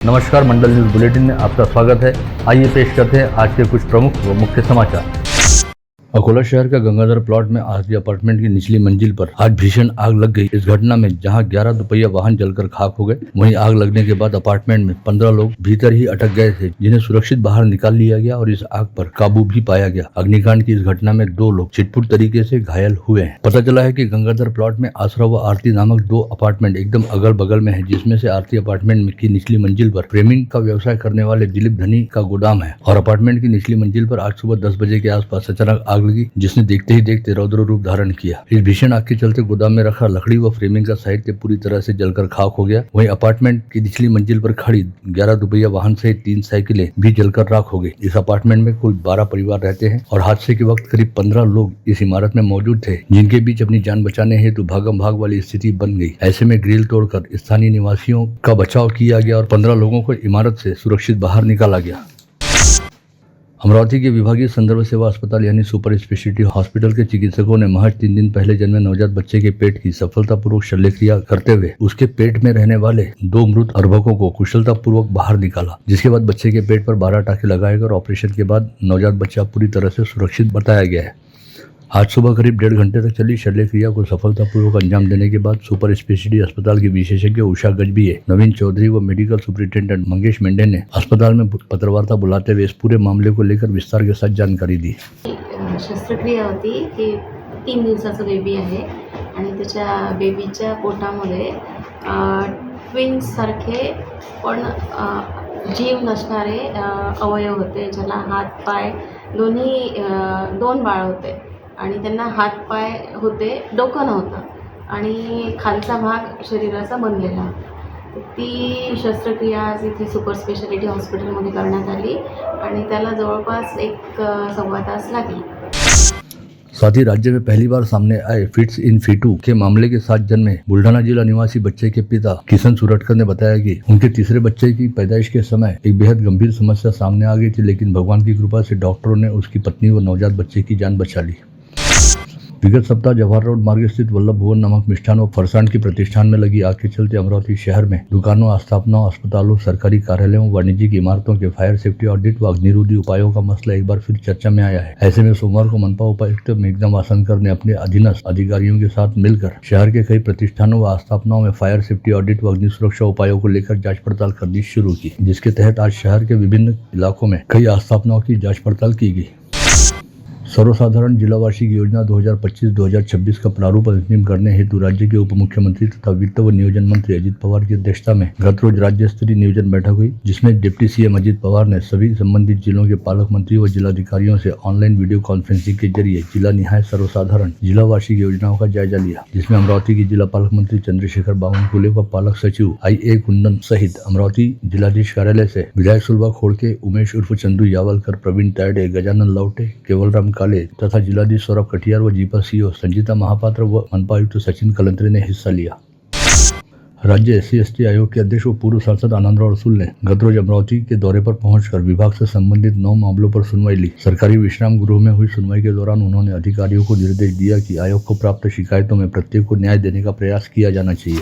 नमस्कार, मंडल news bulletin में आपका स्वागत है। आइए पेश करते हैं आज के कुछ प्रमुख व मुख्य समाचार। अकोला शहर का गंगाधर प्लॉट में आरती अपार्टमेंट की निचली मंजिल पर आज भीषण आग लग गई। इस घटना में जहां 11 दुपहिया वाहन जलकर खाक हो गए, वहीं आग लगने के बाद अपार्टमेंट में 15 लोग भीतर ही अटक गए थे, जिन्हें सुरक्षित बाहर निकाल लिया गया और इस आग पर काबू भी पाया गया। अग्निकांड की इस घटना में 2 लोग छिटपुट तरीके से घायल हुए हैं। पता चला है कि गंगाधर प्लॉट में आसरा व आरती नामक 2 अपार्टमेंट एकदम अगल बगल में है, जिसमें से आरती अपार्टमेंट की निचली मंजिल पर फ्रेमिंग का व्यवसाय करने वाले दिलीप धनी का गोदाम है और अपार्टमेंट की निचली मंजिल पर आज सुबह 10 बजे के आसपास अचानक आग लगी, जिसने देखते ही देखते रौद्र रूप धारण किया। इस भीषण आग के चलते गोदाम में रखा लकड़ी व फ्रेमिंग का साहित्य पूरी तरह से जलकर खाक हो गया। वहीं अपार्टमेंट की निचली मंजिल पर खड़ी 11 दुपहिया वाहन सहित 3 साइकिलें भी जलकर राख हो गई। इस अपार्टमेंट में कुल 12 परिवार रहते हैं और हादसे के वक्त करीब 15 लोग इस इमारत में मौजूद थे, जिनके बीच अपनी जान बचाने हेतु भागम भाग वाली स्थिति बन गई। ऐसे में ग्रिल तोड़कर स्थानीय निवासियों का बचाव किया गया और 15 लोगों को इमारत से सुरक्षित बाहर निकाला गया। अमरावती के विभागीय संदर्भ सेवा अस्पताल यानी सुपर स्पेशलिटी हॉस्पिटल के चिकित्सकों ने महज 3 दिन पहले जन्मे नवजात बच्चे के पेट की सफलतापूर्वक शल्यक्रिया करते हुए उसके पेट में रहने वाले 2 मृत अर्भकों को कुशलतापूर्वक बाहर निकाला, जिसके बाद बच्चे के पेट पर 12 टाँके लगाए गए और ऑपरेशन के बाद नवजात बच्चा पूरी तरह से सुरक्षित बताया गया है। आज सुबह करीब 1.5 घंटे तक चली शल्यक्रिया को सफलतापूर्वक अंजाम देने के बाद सुपर स्पेशलिटी अस्पताल के विशेषज्ञ उषा गजभिये, नवीन चौधरी व मेडिकल सुपरिटेंडेंट मंगेश मेंढे ने अस्पताल में पत्रवार्ता बुलाते हुए इस पूरे मामले को लेकर विस्तार के साथ जानकारी दी। शस्त्रक्रिया होती की 3 दिवसाचा बेबी आहे आणि त्याच्या बेबीच्या पोटामध्ये ट्विन्स सारखे पण जीव नसणारे अवयव होते, ज्याला हात पाय दोन्ही 2 बाळ होते आणि त्यांना हात पाय होते, डोकं नव्हतं आणि खालचा भाग शरीराचा बनलेला। ती शस्त्रक्रिया आज इथे सुपर स्पेशालिटी हॉस्पिटलमध्ये करण्यात आली आणि त्याला जवळपास 1-1.25 तास लागले। साथ ही राज्य में पहली बार सामने आए फिट्स इन फीटू के मामले के साथ जन्मे बुल्ढाना जिला निवासी बच्चे के पिता किशन सुरटकर ने बताया कि उनके तीसरे बच्चे की पैदाइश के समय एक बेहद गंभीर समस्या सामने आ गई थी, लेकिन भगवान की कृपा से डॉक्टरों ने उसकी पत्नी व नवजात बच्चे की जान बचा ली। विगत सप्ताह जवाहर रोड मार्ग स्थित वल्लभ भुवन नामक मिष्ठान व फरसाण की प्रतिष्ठान में लगी आग के चलते अमरावती शहर में दुकानों, आस्थापनाओं, अस्पतालों, सरकारी कार्यालयों, वाणिज्यिक इमारतों के फायर सेफ्टी ऑडिट व अग्निरोधी उपायों का मसला एक बार फिर चर्चा में आया है। ऐसे में सोमवार को मनपा उपायुक्त मेघना वासनकर ने अपने अधीनस्थ अधिकारियों के साथ मिलकर शहर के कई प्रतिष्ठानों व आस्थापनाओं में फायर सेफ्टी ऑडिट व अग्नि सुरक्षा उपायों को लेकर जाँच पड़ताल करनी शुरू की, जिसके तहत आज शहर के विभिन्न इलाकों में कई आस्थापनाओं की जाँच पड़ताल की गई। सर्वसाधारण जिला वार्षिक योजना 2025-2026 का प्रारूप अंतिम करने हेतु राज्य के उप मुख्यमंत्री तथा वित्त व नियोजन मंत्री अजित पवार की अध्यक्षता में गत रोज राज्य स्तरीय नियोजन बैठक हुई, जिसमें डिप्टी सीएम अजित पवार ने सभी संबंधित जिलों के पालक मंत्री व जिलाधिकारियों से ऑनलाइन वीडियो कॉन्फ्रेंसिंग के जरिए जिला निहाय सर्वसाधारण जिला वार्षिक योजनाओं का जायजा लिया, जिसमें अमरावती की जिला पालक मंत्री चंद्रशेखर बावनकुले व पालक सचिव IA कुंदन सहित अमरावती जिलाधीश कार्यालय से विधायक सुलभा खोड़के, उमेश उर्फ चंदू यावलकर, प्रवीण तायडे, गजानन लवटे, केवलराम काले तथा जिलाधीश सौरभ कटियार व जीपा सीओ संजीता महापात्र व मनपा आयुक्त सचिन कलंत्रे ने हिस्सा लिया। राज्य SC/ST आयोग के अध्यक्ष व पूर्व सांसद आनंदराव रसूल ने गत रोज अमरावती के दौरे पर पहुंचकर विभाग से संबंधित 9 मामलों पर सुनवाई ली। सरकारी विश्राम गृह में हुई सुनवाई के दौरान उन्होंने अधिकारियों को निर्देश दिया कि आयोग को प्राप्त शिकायतों में प्रत्येक को न्याय देने का प्रयास किया जाना चाहिए।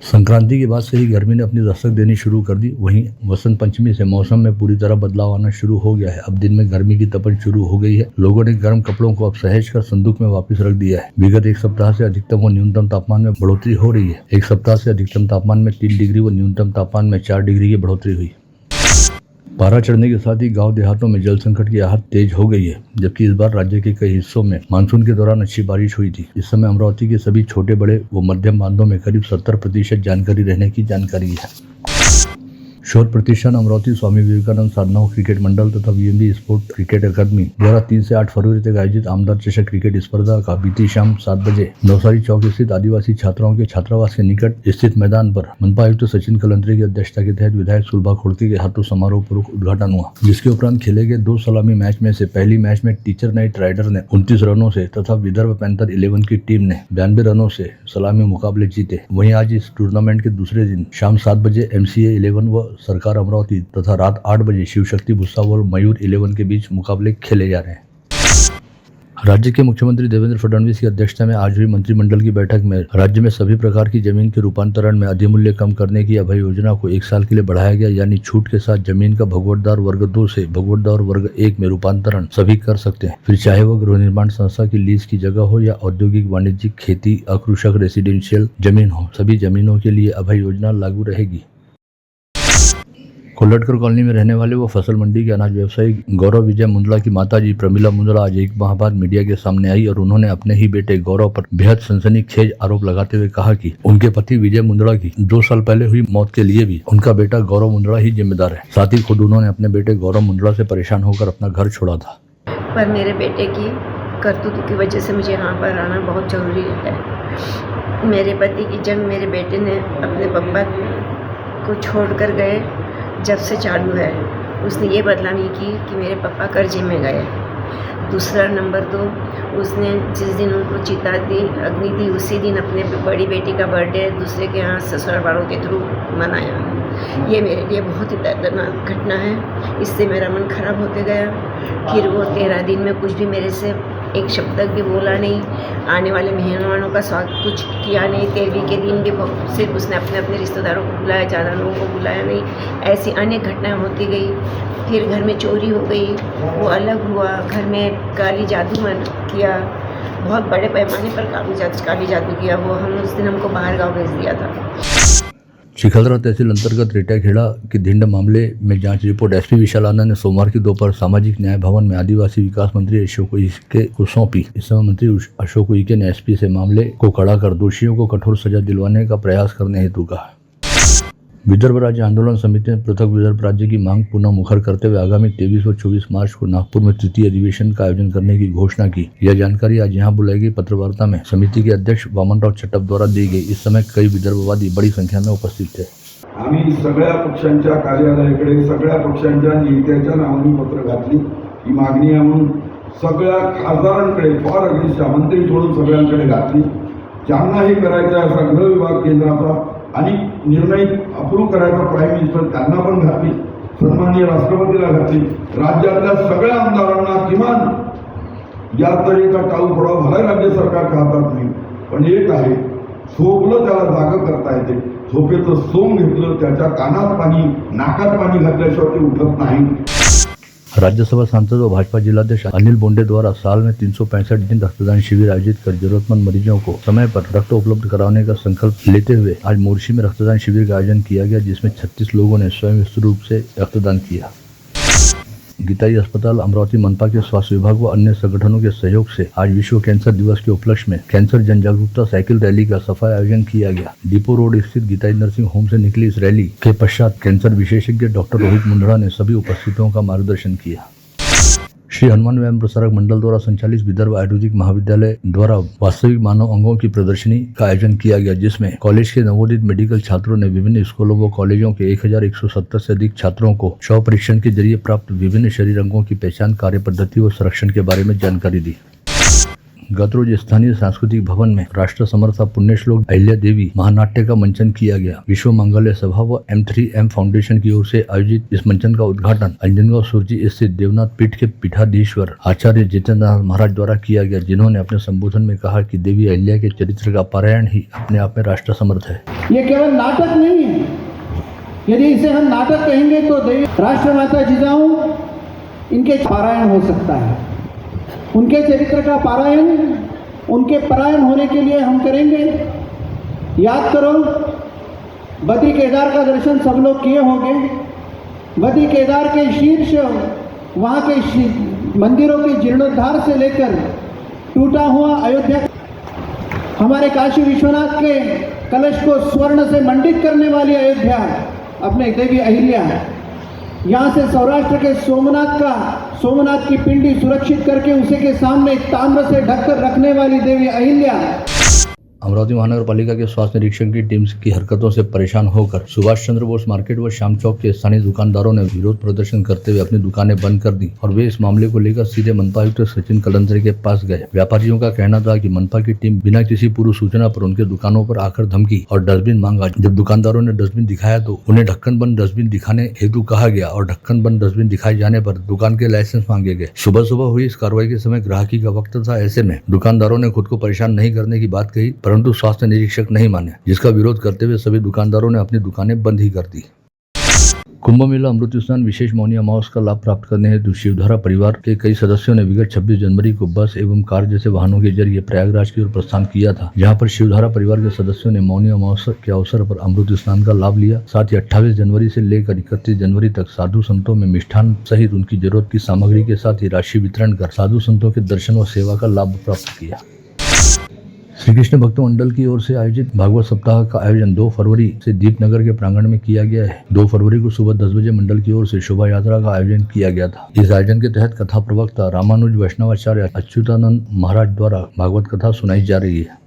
संक्रांति के बाद से ही गर्मी ने अपनी दस्तक देनी शुरू कर दी। वहीं वसंत पंचमी से मौसम में पूरी तरह बदलाव आना शुरू हो गया है। अब दिन में गर्मी की तपन शुरू हो गई है। लोगों ने गर्म कपड़ों को अब सहेज कर संदूक में वापस रख दिया है। विगत एक सप्ताह से अधिकतम व न्यूनतम तापमान में बढ़ोतरी हो रही है। एक सप्ताह से अधिकतम तापमान में 3 डिग्री व न्यूनतम तापमान में 4 डिग्री की बढ़ोतरी हुई। पारा चढ़ने के साथ ही गांव देहातों में जल संकट की आहट तेज हो गई है, जबकि इस बार राज्य के कई हिस्सों में मानसून के दौरान अच्छी बारिश हुई थी। इस समय अमरावती के सभी छोटे बड़े व मध्यम बांधों में करीब 70% जानकारी रहने की जानकारी है। शोध प्रतिष्ठान अमरावती स्वामी विवेकानंद साधना क्रिकेट मंडल तथा VMB स्पोर्ट क्रिकेट अकादमी द्वारा 3 से 8 फरवरी तक आयोजित आमदार चषक क्रिकेट स्पर्धा का बीती शाम 7 बजे नवसारी चौक स्थित आदिवासी छात्राओं के छात्रावास के निकट स्थित मैदान पर मनपा आयुक्त सचिन कलंत्रे की अध्यक्षता के तहत विधायक सुलभा खोड़के के हाथों समारोह पूर्वक उद्घाटन हुआ, जिसके उपरांत खेले गए 2 सलामी मैच में से पहली मैच में टीचर नाइट राइडर ने 29 रनों से तथा विदर्भ पैंथर 11 की टीम ने 92 रनों से सलामी मुकाबले जीते। वहीं आज इस टूर्नामेंट के दूसरे दिन शाम 7 बजे MCA 11 व सरकार अमरावती तथा रात 8 बजे शिव शक्ति भुसावल और मयूर 11 के बीच मुकाबले खेले जा रहे हैं। राज्य के मुख्यमंत्री देवेंद्र फडणवीस की अध्यक्षता में आज हुई मंत्रिमंडल की बैठक में राज्य में सभी प्रकार की जमीन के रूपांतरण में अधिमूल्य कम करने की अभय योजना को 1 साल के लिए बढ़ाया गया, यानी छूट के साथ जमीन का भगवतदार वर्ग 2 से भगवतदार वर्ग 1 में रूपांतरण सभी कर सकते हैं, फिर चाहे वह गृह निर्माण संस्था की लीज की जगह हो या औद्योगिक, वाणिज्यिक, खेती, अकृषक, रेसिडेंशियल जमीन हो, सभी जमीनों के लिए अभय योजना लागू रहेगी। कोल्लटकर कॉलोनी में रहने वाले वो फसल मंडी के अनाज व्यवसायी गौरव विजय मुंदड़ा की माताजी प्रमिला मुंदड़ा आज 1 माह बाद मीडिया के सामने आई और उन्होंने अपने ही बेटे गौरव पर बेहद सनसनीखेज आरोप लगाते हुए कहा कि उनके पति विजय मुंदड़ा की 2 साल पहले हुई मौत के लिए भी उनका बेटा गौरव मुंदड़ा ही जिम्मेदार है। साथ ही खुद उन्होंने अपने बेटे गौरव मुंदड़ा से परेशान होकर अपना घर छोड़ा था। पर मेरे बेटे की करतूत की वजह से मुझे यहाँ पर आना बहुत ज़रूरी है। मेरे पति की जंग मेरे बेटे ने अपने पापा को छोड़कर गए जब से चालू है। उसने ये बदनामी की कि मेरे पापा कर्जे में गए। दूसरा नंबर तो उसने जिस दिन उनको चिता दी, अग्नि दी, उसी दिन अपने बड़ी बेटी का बर्थडे दूसरे के यहाँ ससुराल वालों के थ्रू मनाया। ये मेरे लिए बहुत ही दर्दनाक घटना है। इससे मेरा मन खराब होते गया। फिर वो 13 दिन में कुछ भी मेरे से एक शब्द तक भी बोला नहीं। आने वाले मेहमानों का स्वागत कुछ किया नहीं। 13वीं के दिन भी सिर्फ उसने अपने अपने रिश्तेदारों को बुलाया, ज़्यादा लोगों को बुलाया नहीं। ऐसी अनेक घटनाएं होती गई। फिर घर में चोरी हो गई, वो अलग हुआ। घर में काली जादू किया, बहुत बड़े पैमाने पर काली जादू किया। वो उस दिन हमको बाहर गाँव भेज दिया था। चिखलदरा तहसील अंतर्गत रेटाखेड़ा के धिंड मामले में जांच रिपोर्ट एसपी विशाल आनंद ने सोमवार की दोपहर सामाजिक न्याय भवन में आदिवासी विकास मंत्री अशोक उइके को सौंपी। इस समय मंत्री अशोक उइके ने एसपी से मामले को कड़ा कर दोषियों को कठोर सजा दिलवाने का प्रयास करने हेतु कहा। विदर्भ राज्य आंदोलन समिति ने पृथक विदर्भ राज्य की मांग पुनः मुखर करते हुए आगामी 23 और 24 मार्च को नागपुर में तृतीय अधिवेशन का आयोजन करने की घोषणा की। यह जानकारी आज यहां बुलाई गई पत्रवार्ता में समिति के अध्यक्ष वामनराव चट्टप द्वारा दी गई। इस समय कई विदर्भवादी बड़ी संख्या में उपस्थित थे। आम्ही सगळ्या पक्षांच्या कार्यालयाकडे सगळ्या पक्षांच्या नेत्याच्या नावाने पत्र घातली ही मागणी आहे म्हणून सगळ्या खासदारांकडे फॉर अगेन्स्ट मंत्री सोडून सगळ्यांकडे घातली। ज्यांनाही करायचा असा गृह विभाग केंद्राचा आणि निर्णय अप्रूव्ह करायचा प्राईम मिनिस्टर त्यांना पण घातली, सन्माननीय राष्ट्रपतीला घातली, राज्यातल्या सगळ्या आमदारांना किमान या तऱ्हेचा टाळू पडावा भलाही राज्य सरकारच्या हातात नाही, पण एक आहे झोपलं त्याला जागं करता येते। झोपेचं सोंग घेतलं त्याच्या कानात पाणी नाकात पाणी घातल्याशिवाय ते उठत नाही। राज्यसभा सांसद व भाजपा जिलाध्यक्ष अनिल बोंडे द्वारा साल में 365 दिन रक्तदान शिविर आयोजित कर जरूरतमंद मरीजों को समय पर रक्त उपलब्ध कराने का संकल्प लेते हुए आज मोर्शी में रक्तदान शिविर का आयोजन किया गया, जिसमें 36 लोगों ने स्वयं रूप से रक्तदान किया। गीताई अस्पताल, अमरावती मनपा के स्वास्थ्य विभाग व अन्य संगठनों के सहयोग से आज विश्व कैंसर दिवस के उपलक्ष्य में कैंसर जन जागरूकता साइकिल रैली का सफाई आयोजन किया गया। डिपो रोड स्थित गीताई नर्सिंग होम से निकली इस रैली के पश्चात कैंसर विशेषज्ञ डॉक्टर रोहित मुंदड़ा ने सभी उपस्थितों का मार्गदर्शन किया। श्री हनुमान व्यायाम प्रसारक मंडल द्वारा संचालित विदर्भ आयुर्वेदिक महाविद्यालय द्वारा वास्तविक मानव अंगों की प्रदर्शनी का आयोजन किया गया, जिसमें कॉलेज के नवोदित मेडिकल छात्रों ने विभिन्न स्कूलों व कॉलेजों के 1170 से अधिक छात्रों को शव परीक्षण के जरिए प्राप्त विभिन्न शरीर अंगों की पहचान, कार्य पद्धति व संरक्षण के बारे में जानकारी दी। गत रोज स्थानीय सांस्कृतिक भवन में राष्ट्र समर्था पुण्यश्लोक अहिल्या देवी महानाट्य का मंचन किया गया। विश्व मंगल सभा व M3M फाउंडेशन की ओर से आयोजित इस मंचन का उद्घाटन अंजनगांव सुरजी स्थित देवनाथ पीठ के पीठाधीश्वर आचार्य जितेंद्र महाराज द्वारा किया गया, जिन्होंने अपने संबोधन में कहा कि देवी अहिल्या के चरित्र का पारायण ही अपने आप में राष्ट्र समर्थ है। ये केवल नाटक नहीं है। यदि इसे हम नाटक कहेंगे तो देवी राष्ट्रमाता जिजाऊ इनके पारायण हो सकता है। उनके चरित्र का पारायण उनके परायण होने के लिए हम करेंगे। याद करो, बद्री केदार का दर्शन सब लोग किए होंगे। बद्री केदार के शीर्ष वहाँ के मंदिरों के जीर्णोद्धार से लेकर टूटा हुआ अयोध्या, हमारे काशी विश्वनाथ के कलश को स्वर्ण से मंडित करने वाली अयोध्या अपने देवी अहिल्या, यहाँ से सौराष्ट्र के सोमनाथ की पिंडी सुरक्षित करके उसे के सामने ताम्र से ढककर रखने वाली देवी अहिल्या। अमरावती महानगर पालिका के स्वास्थ्य निरीक्षक की टीम की हरकतों से परेशान होकर सुभाष चंद्र बोस मार्केट व श्याम चौक के स्थानीय दुकानदारों ने विरोध प्रदर्शन करते हुए अपनी दुकानें बंद कर दी और वे इस मामले को लेकर सीधे मनपा आयुक्त सचिन कलंतरे के पास गए। व्यापारियों का कहना था कि मनपा की टीम बिना किसी पूर्व सूचना पर उनके दुकानों पर आकर धमकी और डस्टबिन मांगा। जब दुकानदारों ने डस्टबिन दिखाया तो उन्हें ढक्कन बंद डस्टबिन दिखाने हेतु कहा गया और ढक्कन बंद डस्टबिन दिखाए जाने पर दुकान के लाइसेंस मांगे गए। सुबह सुबह हुई इस कार्रवाई के समय ग्राहकी का वक्त था। ऐसे में दुकानदारों ने खुद को परेशान नहीं करने की बात कही, परंतु स्वास्थ्य निरीक्षक नहीं माने, जिसका विरोध करते हुए सभी दुकानदारों ने अपनी दुकानें बंद ही कर दी। कुंभ मेला अमृत स्नान विशेष मौनी अमावस का लाभ प्राप्त करने हेतु शिवधारा परिवार के कई सदस्यों ने विगत 26 जनवरी को बस एवं कार जैसे वाहनों के जरिए प्रयागराज की ओर प्रस्थान किया था, जहां पर शिवधारा परिवार के सदस्यों ने मौनी अमावस के अवसर पर अमृत स्नान का लाभ लिया। साथ ही 28 जनवरी से लेकर 31 जनवरी तक साधु संतों में मिष्ठान सहित उनकी जरूरत की सामग्री के साथ ही राशि वितरण कर साधु संतों के दर्शन व सेवा का लाभ प्राप्त किया। श्री कृष्ण भक्त मंडल की ओर से आयोजित भागवत सप्ताह का आयोजन 2 फरवरी से दीपनगर के प्रांगण में किया गया है। 2 फरवरी को सुबह 10 बजे मंडल की ओर से शोभा यात्रा का आयोजन किया गया था। इस आयोजन के तहत कथा प्रवक्ता रामानुज वैष्णवाचार्य अच्युतानंद महाराज द्वारा भागवत कथा सुनाई जा रही है।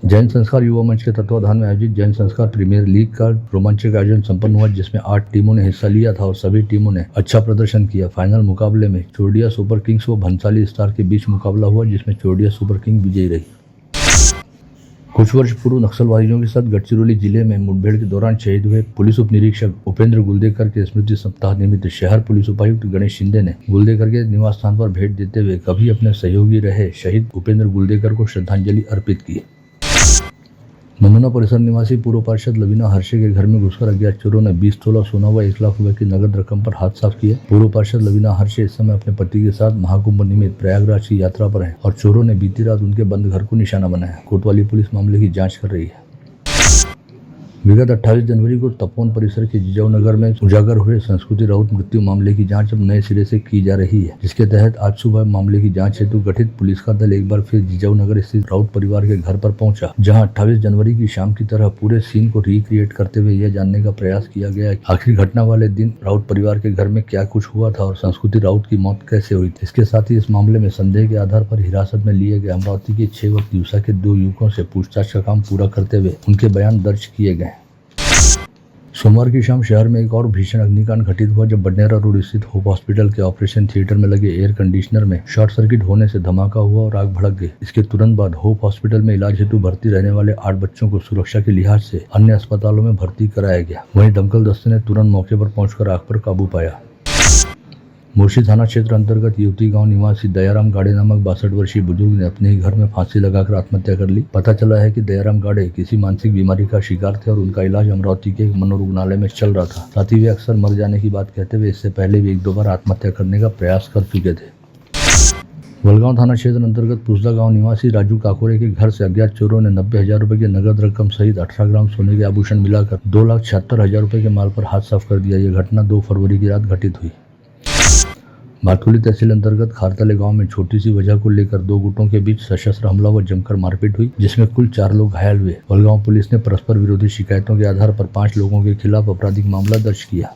जैन संस्कार युवा मंच के तत्वाधान में आयोजित जैन संस्कार प्रीमियर लीग का रोमांचक आयोजन संपन्न हुआ, जिसमें 8 टीमों ने हिस्सा लिया था और सभी टीमों ने अच्छा प्रदर्शन किया। फाइनल मुकाबले में चोरडिया सुपर किंग्स व भंसाली स्टार के बीच मुकाबला हुआ, जिसमें चोरडिया सुपर किंग विजयी रही। कुछ वर्ष पूर्व नक्सलवादियों के साथ गढ़चिरौली जिले में मुठभेड़ के दौरान शहीद हुए पुलिस उप निरीक्षक उपेंद्र गुलदेकर के स्मृति सप्ताह निमित्त शहर पुलिस उपायुक्त गणेश शिंदे ने गुलदेकर के निवास स्थान पर भेंट देते हुए कभी अपने सहयोगी रहे शहीद उपेंद्र गुलदेकर को श्रद्धांजलि अर्पित की। नमूना परिसर निवासी पूर्व पार्षद लवीना हर्षे के घर में घुसकर अज्ञात चोरों ने 20 तोला सोना व 1 लाख रुपए की नगद रकम पर हाथ साफ किया। पूर्व पार्षद लवीना हर्षे इस समय अपने पति के साथ महाकुंभ निमित्त प्रयागराज की यात्रा पर हैं और चोरों ने बीती रात उनके बंद घर को निशाना बनाया। कोतवाली पुलिस मामले की जाँच कर रही है। विगत 28 जनवरी को तपोवन परिसर के जिजाऊ नगर में उजागर हुए संस्कृति राउत मृत्यु मामले की जांच अब नए सिरे से की जा रही है, जिसके तहत आज सुबह मामले की जांच हेतु गठित पुलिस का दल एक बार फिर जिजाऊ नगर स्थित राउत परिवार के घर पर पहुंचा, जहां 28 जनवरी की शाम की तरह पूरे सीन को रिक्रिएट करते हुए यह जानने का प्रयास किया गया कि आखिर घटना वाले दिन राउत परिवार के घर में क्या कुछ हुआ था और संस्कृति राउत की मौत कैसे हुई थी। इसके साथ ही इस मामले में संदेह के आधार पर हिरासत में लिए गए अमरावती के 6 व दिवसा के 2 युवकों से पूछताछ का काम पूरा करते हुए उनके बयान दर्ज किए गए। सोमवार की शाम शहर में एक और भीषण अग्निकांड घटित हुआ, जब बडनेरा रोड स्थित होप हॉस्पिटल के ऑपरेशन थिएटर में लगे एयर कंडीशनर में शॉर्ट सर्किट होने से धमाका हुआ और आग भड़क गई। इसके तुरंत बाद होप हॉस्पिटल में इलाज हेतु भर्ती रहने वाले 8 बच्चों को सुरक्षा के लिहाज से अन्य अस्पतालों में भर्ती कराया गया। वहीं दमकल दस्ते ने तुरंत मौके पर पहुंचकर आग पर काबू पाया। मुर्शी थाना क्षेत्र अंतर्गत युवती गांव निवासी दयाराम गाड़े नामक 62 वर्षीय बुजुर्ग ने अपने ही घर में फांसी लगाकर आत्महत्या कर ली। पता चला है कि दयाराम गाड़े किसी मानसिक बीमारी का शिकार थे और उनका इलाज अमरावती के एक मनोरुग्णालय में चल रहा था। साथ ही वे अक्सर मर जाने की बात कहते हुए इससे पहले भी 1-2 बार आत्महत्या करने का प्रयास कर चुके थे। वलगांव थाना क्षेत्र अंतर्गत पुसदा गांव निवासी राजू काकोरे के घर से अज्ञात चोरों ने 90,000 रुपए की नगद रकम सहित 18 ग्राम सोने के आभूषण मिलाकर 2,76,000 रुपए के माल पर हाथ साफ कर दिया। यह घटना 2 फरवरी की रात घटित हुई। भातुली तहसील अंतर्गत खारतले गांव में छोटी सी वजह को लेकर 2 गुटों के बीच सशस्त्र हमला व जमकर मारपीट हुई, जिसमें कुल 4 लोग घायल हुए। वलगांव पुलिस ने परस्पर विरोधी शिकायतों के आधार पर 5 लोगों के खिलाफ आपराधिक मामला दर्ज किया।